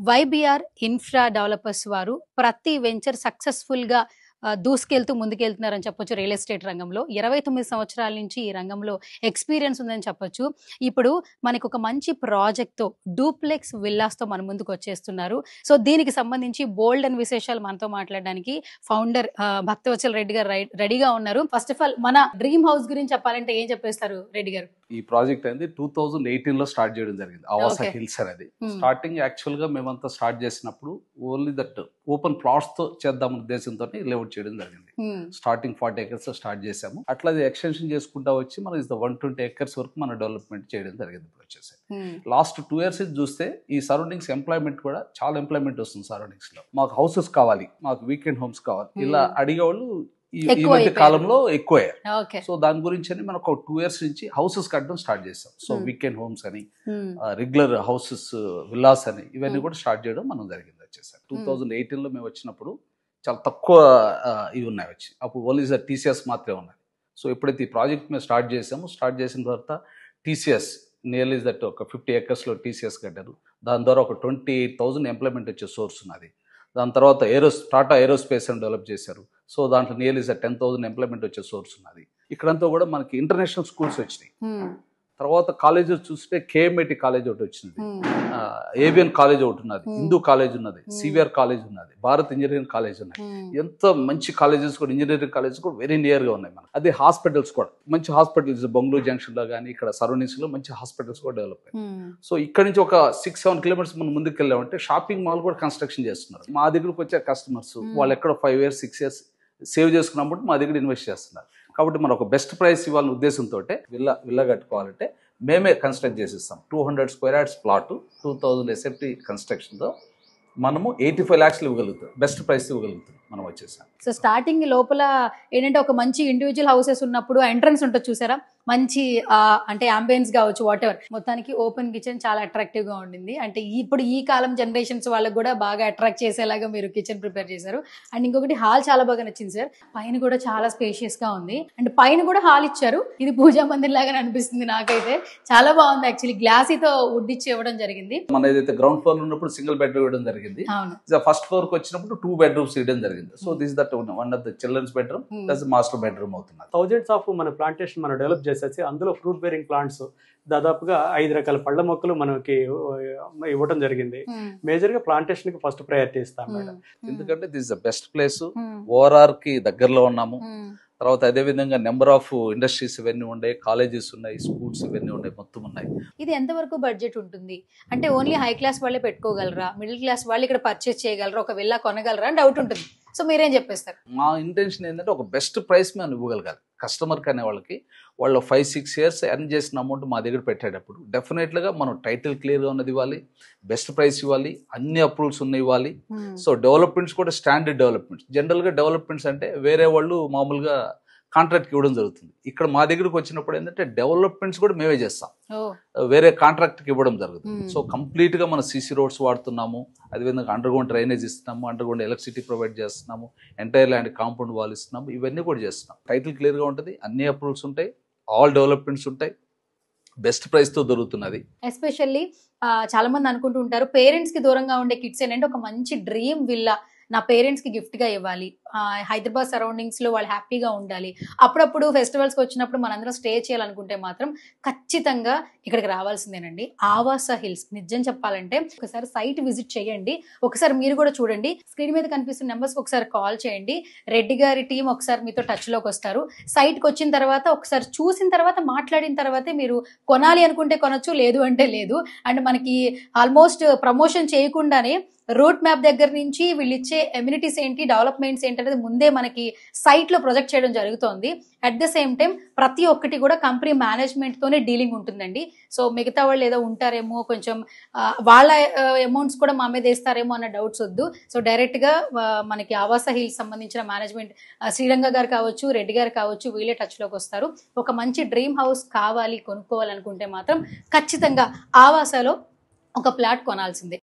YBR infra developers వారు ప్రతి venture సక్సెస్ఫుల్‌గా దూసుకెళ్తూ ముందుకెళ్తున్నారని చెప్పొచ్చు రియల్ ఎస్టేట్ రంగంలో. 29 సంవత్సరాల నుంచి ఈ రంగంలో ఎక్స్‌పీరియన్స్ ఉందని చెప్పొచ్చు. ఇప్పుడు మనకొక మంచి ప్రాజెక్ట్‌తో డూప్లెక్స్ విల్లాస్‌తో మన ముందుకొచ్చేస్తున్నారు. సో, దీనికి సంబంధించి బోల్డ్ అని విశేషాలు మనతో మాట్లాడడానికి ఫౌండర్ భక్తవత్సల్ రెడ్డి గారు రెడీగా ఉన్నారు. ఫస్ట్ ఆఫ్ ఆల్ మన డ్రీమ్ హౌస్ గురించి చెప్పాలంటే ఏం చెప్పేస్తారు రెడ్డి గారు? ఈ ప్రాజెక్ట్ అనేది 2018 లో స్టార్ట్ చేయడం జరిగింది. ఆవాస హిల్స్ అనేది స్టార్టింగ్ యాక్చువల్ గా మేమంతా స్టార్ట్ చేసినప్పుడు ఓన్లీ దట్ ఓపెన్ ప్లాట్స్ తో చేద్దాం ఉద్దేశంతో లేఅవుట్ చేయడం జరిగింది. స్టార్టింగ్ 40 acres స్టార్ట్ చేసాము. అట్లా అది ఎక్స్టెన్షన్ చేసుకుంటా వచ్చి మనం 120 acres వరకు మనం డెవలప్మెంట్ చేయడం జరిగింది. ఇప్పుడు వచ్చేసి లాస్ట్ 2 years చూస్తే ఈ సరౌండింగ్స్ ఎంప్లాయ్మెంట్ కూడా చాలా ఎంప్లాయ్మెంట్ వస్తుంది. సరౌండింగ్స్ లో మాకు హౌసెస్ కావాలి, మాకు వీకెండ్ హోమ్స్ కావాలి, ఇలా అడిగేవాళ్ళు ఈ మధ్య కాలంలో ఎక్కువయ్యారు. సో దాని గురించి అని మనం ఒక 2 years నుంచి హౌసెస్ కట్టడం స్టార్ట్ చేస్తాం. సో వీకెండ్ హోమ్స్ అని, రెగ్యులర్ హౌసెస్, విల్లాస్ అని ఇవన్నీ కూడా స్టార్ట్ చేయడం మనం జరిగింది. వచ్చేసారి 2018 లో మేము వచ్చినప్పుడు చాలా తక్కువ ఇవి ఉన్నాయి వచ్చి, అప్పుడు ఓన్లీ టీసీఎస్ మాత్రమే ఉన్నాయి. సో ఎప్పుడైతే ఈ ప్రాజెక్ట్ మేము స్టార్ట్ చేసిన తర్వాత టీసీఎస్ నియర్లీ దట్ ఒక 50 acres లో టీసీఎస్ కట్టారు. దాని ద్వారా ఒక 28,000 ఎంప్లాయ్మెంట్ వచ్చే సోర్స్ ఉన్నది. దాని తర్వాత టాటా ఏరోస్పేస్ అని డెవలప్ చేశారు. సో దాంట్లో నియర్లీ 10,000 ఎంప్లాయ్మెంట్ వచ్చే సోర్స్ ఉన్నది. ఇక్కడంతా కూడా మనకి ఇంటర్నేషనల్ స్కూల్స్ వచ్చినాయి. తర్వాత కాలేజెస్ చూస్తే కేఎంఐటి కాలేజ్ ఒకటి వచ్చింది, ఏవిఎన్ కాలేజ్ ఒకటి ఉన్నది, హిందూ కాలేజ్ ఉన్నది, సివిఆర్ కాలేజ్ ఉన్నది, భారత్ ఇంజనీరింగ్ కాలేజ్ ఉన్నది. ఎంత మంచి కాలేజెస్ కూడా, ఇంజనీరింగ్ కాలేజెస్ కూడా వెరీ నియర్ గా ఉన్నాయి మనకి. అదే హాస్పిటల్స్ కూడా మంచి హాస్పిటల్స్ బెంగళూరు జంక్షన్ లో కానీ ఇక్కడ సరౌండింగ్స్ లో మంచి హాస్పిటల్స్ కూడా డెవలప్ అయ్యాయి. సో ఇక్కడ నుంచి ఒక 6-7 kilometers మనం ముందుకు వెళ్ళామంటే షాపింగ్ మాల్ కూడా కన్స్ట్రక్షన్ చేస్తున్నారు. మా దగ్గరకు వచ్చే కస్టమర్స్ వాళ్ళు ఎక్కడ 5 years 6 years సేవ్ చేసుకున్నప్పుడు మా దగ్గర ఇన్వెస్ట్ చేస్తున్నారు. కాబట్టి మనం ఒక బెస్ట్ ప్రైస్ ఇవ్వాలనే ఉద్దేశంతో విల్లా కట్టుకోవాలంటే మేమే కన్స్ట్రక్ట్ చేసిస్తాం. 200 square yards ప్లాట్ 2000 SFT కన్స్ట్రక్షన్తో మనము 85 lakhs ఇవ్వగలుగుతాం, బెస్ట్ ప్రైస్ ఇవ్వగలుగుతాం మనం వచ్చేసాం. సో స్టార్టింగ్ లోపల ఏంటంటే ఒక మంచి ఇండివిజువల్ హౌసెస్ ఉన్నప్పుడు ఎంట్రన్స్ ఉంటుంది చూసారా, మంచి అంటే అంబియన్స్ కావచ్చు, వాట్ ఎవర్, మొత్తానికి ఓపెన్ కిచెన్ చాలా అట్రాక్టివ్ గా ఉండింది. అంటే ఇప్పుడు ఈ కాలం జనరేషన్స్ వాళ్ళకి కూడా బాగా అట్రాక్ట్ చేసేలాగా మీరు కిచెన్ ప్రిపేర్ చేశారు. అండ్ ఇంకొకటి హాల్ చాలా బాగా నచ్చింది సార్. పైన కూడా చాలా స్పేషియస్ గా ఉంది. అండ్ పైన కూడా హాల్ ఇచ్చారు. ఇది పూజా మందిర్ లాగానే అనిపిస్తుంది నాకైతే. చాలా బాగుంది. యాక్చువల్లీ గ్లాసీతో వుడ్ ఇచ్చి ఇవ్వడం జరిగింది. మన ఏదైతే గ్రౌండ్ ఫ్లోర్ ఉన్నప్పుడు సింగిల్ బెడ్రూమ్ ఇవ్వడం జరిగింది. ఫస్ట్ ఫ్లోర్ కి వచ్చినప్పుడు 2 bedrooms ఇవ్వడం జరిగింది. So this that one of the childrens bedroom plus master bedroom అవుతుంది. థౌజండ్స్ ఆఫ్ మన ప్లాంటేషన్ మనం డెవలప్ చేసేసి అందులో ఫ్రూట్ బేరింగ్ ప్లాంట్స్ దాదాపుగా 5 రకాల పళ్ళ మొక్కలు మనకి ఇవ్వడం జరిగింది. మేజర్ గా ప్లాంటేషన్ కి ఫస్ట్ ప్రయారిటీ ఇస్తాం మేడం. ఎందుకంటే this the best place, ORR కి దగ్గరలో ఉన్నాము. తర్వాత అదే విధంగా నెంబర్ ఆఫ్ ఇండస్ట్రీస్ ఇవన్నీ ఉన్నాయి, కాలేజెస్ ఉన్నాయి, స్కూల్స్ ఇవన్నీ ఉన్నాయి, మొత్తం ఉన్నాయి. ఇది ఎంతవరకు బడ్జెట్ ఉంటుంది? అంటే ఓన్లీ హై క్లాస్ వాళ్ళే పెట్టుకోగలరా, మిడిల్ క్లాస్ వాళ్ళు ఇక్కడ పర్చేస్ చేయగలరా, ఒక విల్లా కొనగలరా అని డౌట్ ఉంటుంది. సో మీరేం చెప్పేస్తారు? మా ఇంటెన్షన్ ఏంటంటే ఒక బెస్ట్ ప్రైస్ మేము ఇవ్వగలగాలి కస్టమర్ అనే వాళ్ళకి. వాళ్ళు 5-6 years ఎర్న్ చేసిన అమౌంట్ మా దగ్గర పెట్టేటప్పుడు డెఫినెట్గా మనం టైటిల్ క్లియర్గా ఉన్నది ఇవ్వాలి, బెస్ట్ ప్రైస్ ఇవ్వాలి, అన్ని అప్రూవల్స్ ఉన్నాయి ఇవ్వాలి. సో డెవలప్మెంట్స్ కూడా స్టాండర్డ్ డెవలప్మెంట్స్. జనరల్గా డెవలప్మెంట్స్ అంటే వేరే వాళ్ళు మామూలుగా కాంట్రాక్ట్కి ఇవ్వడం జరుగుతుంది. ఇక్కడ మా దగ్గరకు వచ్చినప్పుడు ఏంటంటే డెవలప్మెంట్స్ కూడా మేమే చేస్తాం, వేరే కాంట్రాక్ట్కి ఇవ్వడం జరుగుతుంది. సో కంప్లీట్గా మన సీసీ రోడ్స్ వాడుతున్నాము, అదేవిధంగా అండర్ గ్రౌండ్ డ్రైనేజ్ ఇస్తున్నాము, అండర్ గ్రౌండ్ ఎలక్ట్రిసిటీ ప్రొవైడ్ చేస్తున్నాము, ఎంటైర్ ల్యాండ్ కాంపౌండ్ వాల్ ఇస్తున్నాము, ఇవన్నీ కూడా చేస్తున్నాం. టైటిల్ క్లియర్గా ఉంటుంది, అన్ని అప్రూవల్స్ ఉంటాయి, ఆల్ డెవలప్మెంట్స్ ఉంటాయి, బెస్ట్ ప్రైస్తో దొరుకుతున్నది. ఎస్పెషల్లీ చాలా మంది అనుకుంటూ ఉంటారు పేరెంట్స్ కి దూరంగా ఉండే కిడ్స్ ఏంటంటే ఒక మంచి డ్రీమ్ విల్లా నా పేరెంట్స్ కి గిఫ్ట్ గా ఇవ్వాలి, హైదరాబాద్ సరౌండింగ్స్ లో వాళ్ళు హ్యాపీగా ఉండాలి, అప్పుడప్పుడు ఫెస్టివల్స్ కి వచ్చినప్పుడు మనందరం స్టే చేయాలనుకుంటే మాత్రం ఖచ్చితంగా ఇక్కడికి రావాల్సిందేనండి. ఆవాస హిల్స్ నిజం చెప్పాలంటే ఒకసారి సైట్ విజిట్ చేయండి, ఒకసారి మీరు కూడా చూడండి. స్క్రీన్ మీద కనిపిస్తున్న నెంబర్స్ ఒకసారి కాల్ చేయండి. రెడ్డి గారి టీం ఒకసారి మీతో టచ్ లోకి వస్తారు. సైట్ కి వచ్చిన తర్వాత ఒకసారి చూసిన తర్వాత మాట్లాడిన తర్వాతే మీరు కొనాలి అనుకుంటే కొనొచ్చు, లేదు అంటే లేదు. అండ్ మనకి ఆల్మోస్ట్ ప్రమోషన్ చేయకుండానే రూట్ మ్యాప్ దగ్గర నుంచి వీళ్ళు ఇచ్చే ఎమ్యూనిటీస్ ఏంటి, డెవలప్మెంట్స్ ఏంటి అనేది ముందే మనకి సైట్ లో ప్రొజెక్ట్ చేయడం జరుగుతోంది. అట్ ద సేమ్ టైం ప్రతి ఒక్కటి కూడా కంపెనీ మేనేజ్మెంట్ తోనే డీలింగ్ ఉంటుందండి. సో మిగతా వాళ్ళు ఏదో ఉంటారేమో, కొంచెం వాళ్ళ అమౌంట్స్ కూడా మా మీద వేస్తారేమో అన్న డౌట్స్ వద్దు. సో డైరెక్ట్ గా మనకి ఆవాస హిల్స్ సంబంధించిన మేనేజ్మెంట్ శ్రీరంగ గారు కావచ్చు, రెడ్డి గారు కావచ్చు, వీళ్ళే టచ్ లోకి వస్తారు. ఒక మంచి డ్రీమ్ హౌస్ కావాలి, కొనుక్కోవాలనుకుంటే మాత్రం ఖచ్చితంగా ఆవాసలో ఒక ప్లాట్ కొనాల్సిందే.